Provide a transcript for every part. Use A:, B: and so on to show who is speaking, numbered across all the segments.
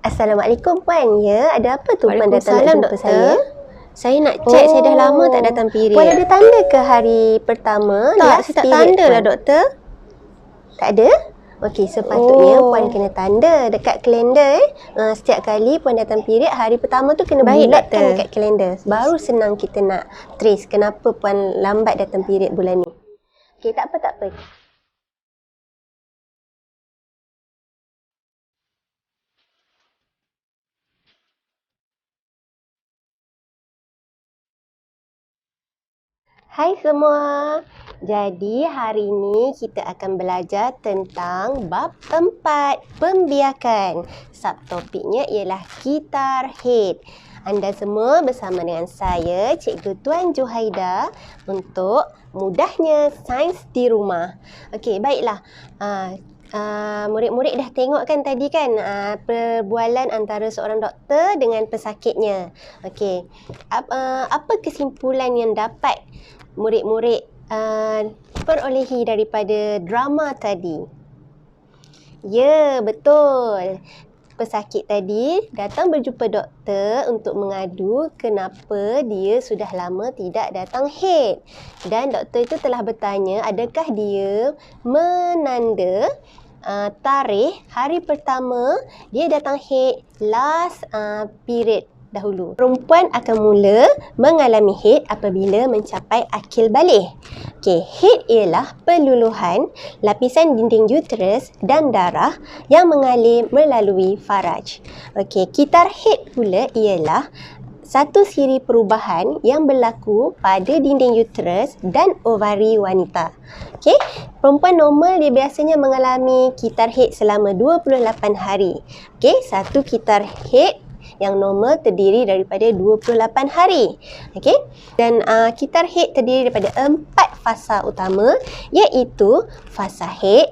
A: Assalamualaikum Puan. Ya, ada apa tu Puan datang nak jumpa
B: Doktor.
A: saya?
B: Saya nak cek, saya dah lama tak datang period.
A: Puan ada tanda ke hari pertama?
B: Tak, saya tak tanda lah doktor.
A: Tak ada? Okey, sepatutnya Puan kena tanda dekat kalender. Setiap kali Puan datang period, hari pertama tu kena bulatkan dekat kalender. Baru senang kita nak trace kenapa Puan lambat datang period bulan ni. Okey, tak apa. Hai semua. Jadi hari ini kita akan belajar tentang bab 4, pembiakan. Subtopiknya ialah kitar head. Anda semua bersama dengan saya, Cikgu Tuan Juhaida, untuk mudahnya sains di rumah. Okey, baiklah. Murid-murid dah tengok kan tadi kan perbualan antara seorang doktor dengan pesakitnya. Okey. Apa kesimpulan yang dapat murid-murid perolehi daripada drama tadi? Ya, betul. Pesakit tadi datang berjumpa doktor untuk mengadu kenapa dia sudah lama tidak datang head. Dan doktor itu telah bertanya adakah dia menanda tarikh hari pertama dia datang head last period dahulu. Perempuan akan mula mengalami haid apabila mencapai akil baligh. Okey, haid ialah peluluhan lapisan dinding uterus dan darah yang mengalir melalui faraj. Okey, kitar haid pula ialah satu siri perubahan yang berlaku pada dinding uterus dan ovari wanita. Okey, perempuan normal dia biasanya mengalami kitar haid selama 28 hari. Okey, satu kitar haid yang normal terdiri daripada 28 hari. Okey? Dan kitar haid terdiri daripada 4 fasa utama, iaitu fasa haid,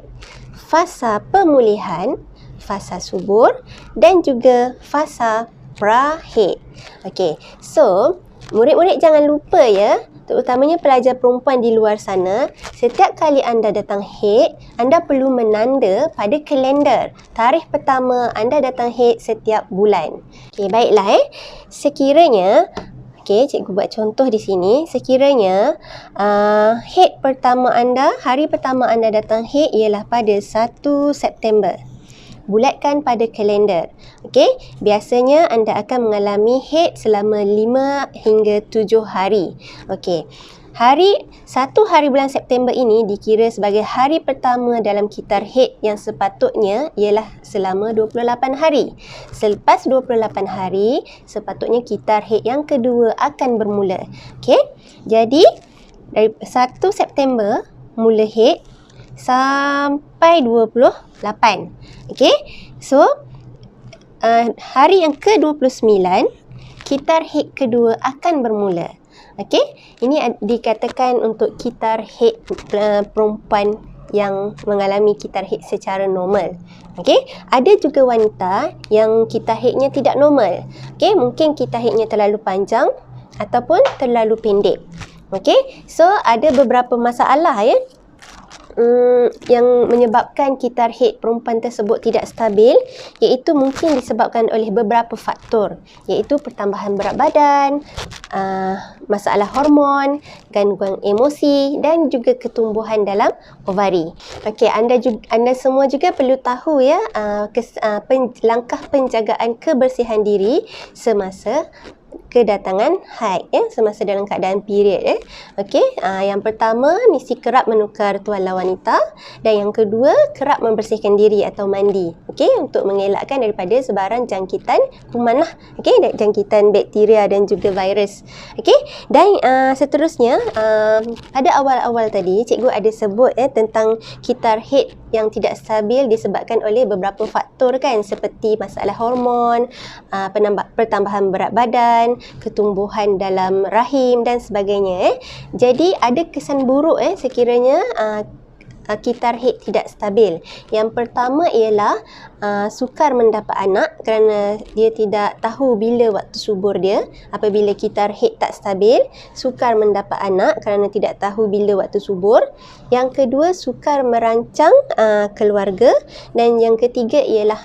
A: fasa pemulihan, fasa subur dan juga fasa pra-haid. Okey. So, murid-murid jangan lupa ya, terutamanya pelajar perempuan di luar sana, setiap kali anda datang haid, anda perlu menanda pada kalender tarikh pertama anda datang haid setiap bulan. Okey, baiklah sekiranya, cikgu buat contoh di sini, sekiranya haid pertama anda, hari pertama anda datang haid ialah pada 1 September. Bulatkan pada kalender. Okey, biasanya anda akan mengalami haid selama 5 hingga 7 hari. Okey. Hari 1 hari bulan September ini dikira sebagai hari pertama dalam kitar haid yang sepatutnya ialah selama 28 hari. Selepas 28 hari, sepatutnya kitar haid yang kedua akan bermula. Okey. Jadi dari 1 September mula haid sampai 28. Okey. So, hari yang ke-29, kitar haid kedua akan bermula. Okey. Ini dikatakan untuk kitar haid perempuan yang mengalami kitar haid secara normal. Okey. Ada juga wanita yang kitar haidnya tidak normal. Okey, mungkin kitar haidnya terlalu panjang ataupun terlalu pendek. Okey. So, ada beberapa masalah ya yang menyebabkan kitar haid perempuan tersebut tidak stabil, iaitu mungkin disebabkan oleh beberapa faktor, iaitu pertambahan berat badan, masalah hormon, gangguan emosi dan juga ketumbuhan dalam ovari. Okey, anda semua juga perlu tahu ya langkah penjagaan kebersihan diri semasa kedatangan haid semasa dalam keadaan period Okey, yang pertama mesti kerap menukar tuala wanita dan yang kedua kerap membersihkan diri atau mandi. Okey, untuk mengelakkan daripada sebaran jangkitan kuman jangkitan bakteria dan juga virus. Okey, dan seterusnya pada awal-awal tadi cikgu ada sebut tentang kitar haid yang tidak stabil disebabkan oleh beberapa faktor kan, seperti masalah hormon, pertambahan berat badan, ketumbuhan dalam rahim dan sebagainya. Jadi ada kesan buruk sekiranya kitar haid tidak stabil. Yang pertama ialah sukar mendapat anak kerana dia tidak tahu bila waktu subur dia. Apabila kitar haid tak stabil, sukar mendapat anak kerana tidak tahu bila waktu subur. Yang kedua, sukar merancang keluarga. Dan yang ketiga ialah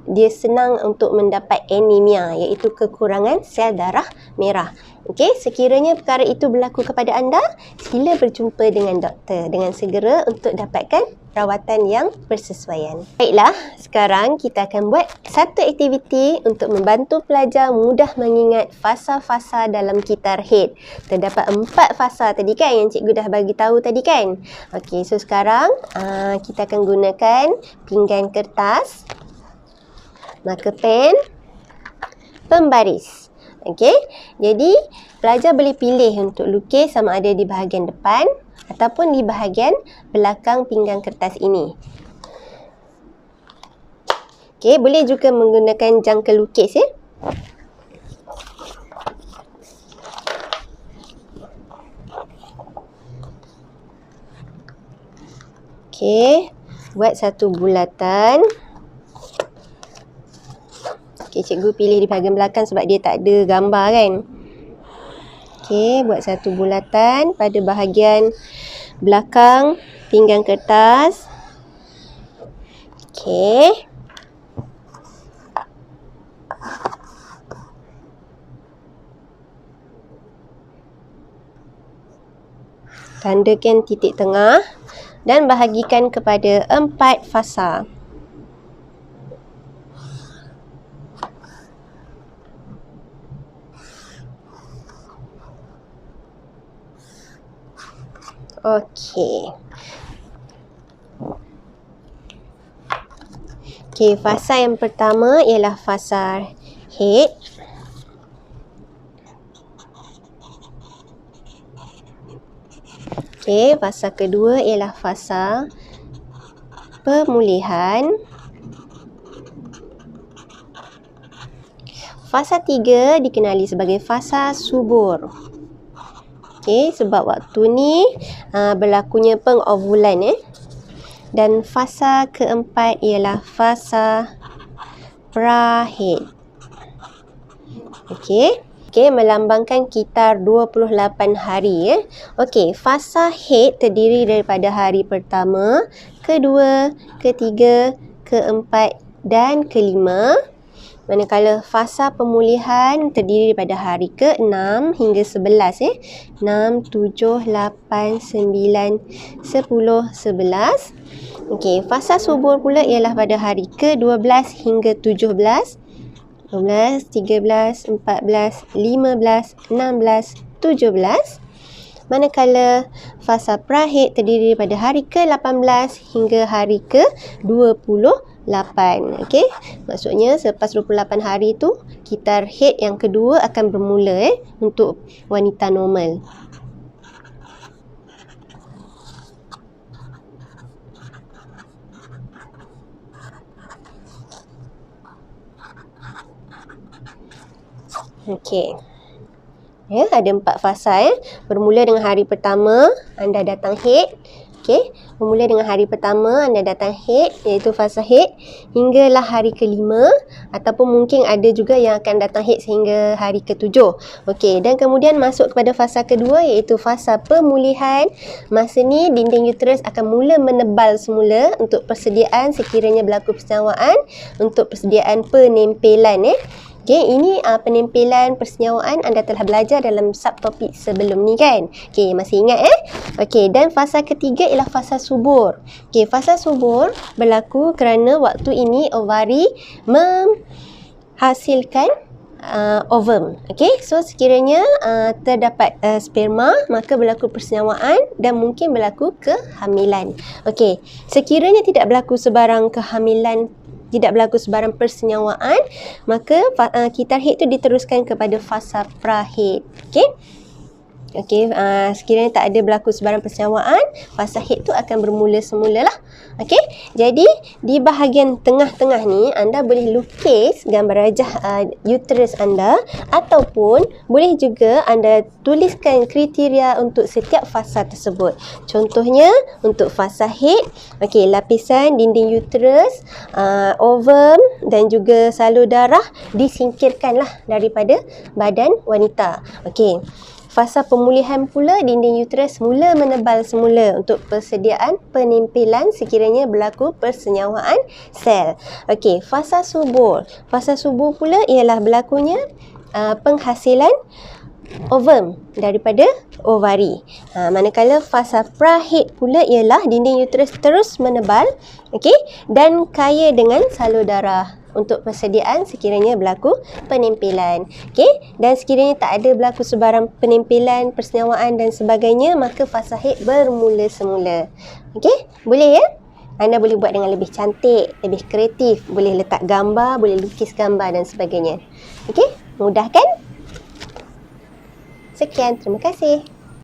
A: dia senang untuk mendapat anemia, iaitu kekurangan sel darah merah. Okey, sekiranya perkara itu berlaku kepada anda, sila berjumpa dengan doktor dengan segera untuk dapatkan rawatan yang bersesuaian. Baiklah, sekarang kita akan buat satu aktiviti untuk membantu pelajar mudah mengingat fasa-fasa dalam kitar head. Terdapat 4 fasa tadi kan yang cikgu dah bagi tahu tadi kan. Okey, so sekarang kita akan gunakan pinggan kertas, marker pen, pembaris. Okey, jadi pelajar boleh pilih untuk lukis sama ada di bahagian depan ataupun di bahagian belakang pinggan kertas ini. Okey, boleh juga menggunakan jangka lukis ya. Okey, buat satu bulatan. Okey, cikgu pilih di bahagian belakang sebab dia tak ada gambar kan. Okey, buat satu bulatan pada bahagian belakang pinggan kertas. Okey. Tandakan titik tengah dan bahagikan kepada 4 fasa. Okey. Okey, fasa yang pertama ialah fasa head. Okey, fasa kedua ialah fasa pemulihan. Fasa 3 dikenali sebagai fasa subur. Okey, sebab waktu ni berlakunya pengovulan Dan fasa keempat ialah fasa pra-head. Okey. Okey, melambangkan kitar 28 hari Okey, fasa head terdiri daripada hari pertama, kedua, ketiga, keempat dan kelima. Manakala fasa pemulihan terdiri daripada hari ke-6 hingga 11 6, 7, 8, 9, 10, 11. Okey, fasa subur pula ialah pada hari ke-12 hingga 17, 12, 13, 14, 15, 16, 17. Manakala fasa pra-head terdiri daripada hari ke-18 hingga hari ke-28. Okey, maksudnya selepas 28 hari tu kitar head yang kedua akan bermula untuk wanita normal. Okey. Ya, ada 4 fasa Bermula dengan hari pertama anda datang head. Okey, bermula dengan hari pertama anda datang head, iaitu fasa head, hinggalah hari ke-5 ataupun mungkin ada juga yang akan datang head sehingga hari ke-7. Okey, dan kemudian masuk kepada fasa kedua iaitu fasa pemulihan. Masa ni dinding uterus akan mula menebal semula untuk persediaan sekiranya berlaku persenjawaan untuk persediaan penempelan Okey, ini penempelan persenyawaan anda telah belajar dalam subtopik sebelum ni kan. Okey, masih ingat Okey, dan fasa ketiga ialah fasa subur. Okey, fasa subur berlaku kerana waktu ini ovari menghasilkan ovum. Okey, so sekiranya terdapat sperma, maka berlaku persenyawaan dan mungkin berlaku kehamilan. Okey, sekiranya tidak berlaku sebarang kehamilan, tidak berlaku sebarang persenyawaan, maka kitar head tu diteruskan kepada fasa pra-head. Okey. Okey, sekiranya tak ada berlaku sebarang persenyawaan, fasa head tu akan bermula semula lah. Okey, jadi di bahagian tengah-tengah ni anda boleh lukis gambar rajah uterus anda ataupun boleh juga anda tuliskan kriteria untuk setiap fasa tersebut. Contohnya untuk fasa head, okey, lapisan dinding uterus, ovum dan juga salur darah disingkirkanlah daripada badan wanita. Okey. fasa pemulihan pula dinding uterus mula menebal semula untuk persediaan penimpilan sekiranya berlaku persenyawaan sel. Okey, fasa subur. Fasa subur pula ialah berlakunya penghasilan ovum daripada ovari. Manakala fasa prahid pula ialah dinding uterus terus menebal, okey, dan kaya dengan salur darah untuk persediaan sekiranya berlaku penimpilan. Okey, dan sekiranya tak ada berlaku sebarang penimpilan, persenyawaan dan sebagainya, maka fasa haid bermula semula. Okey, boleh ya? Anda boleh buat dengan lebih cantik, lebih kreatif, boleh letak gambar, boleh lukis gambar dan sebagainya. Okey, mudah kan? Sekian, terima kasih.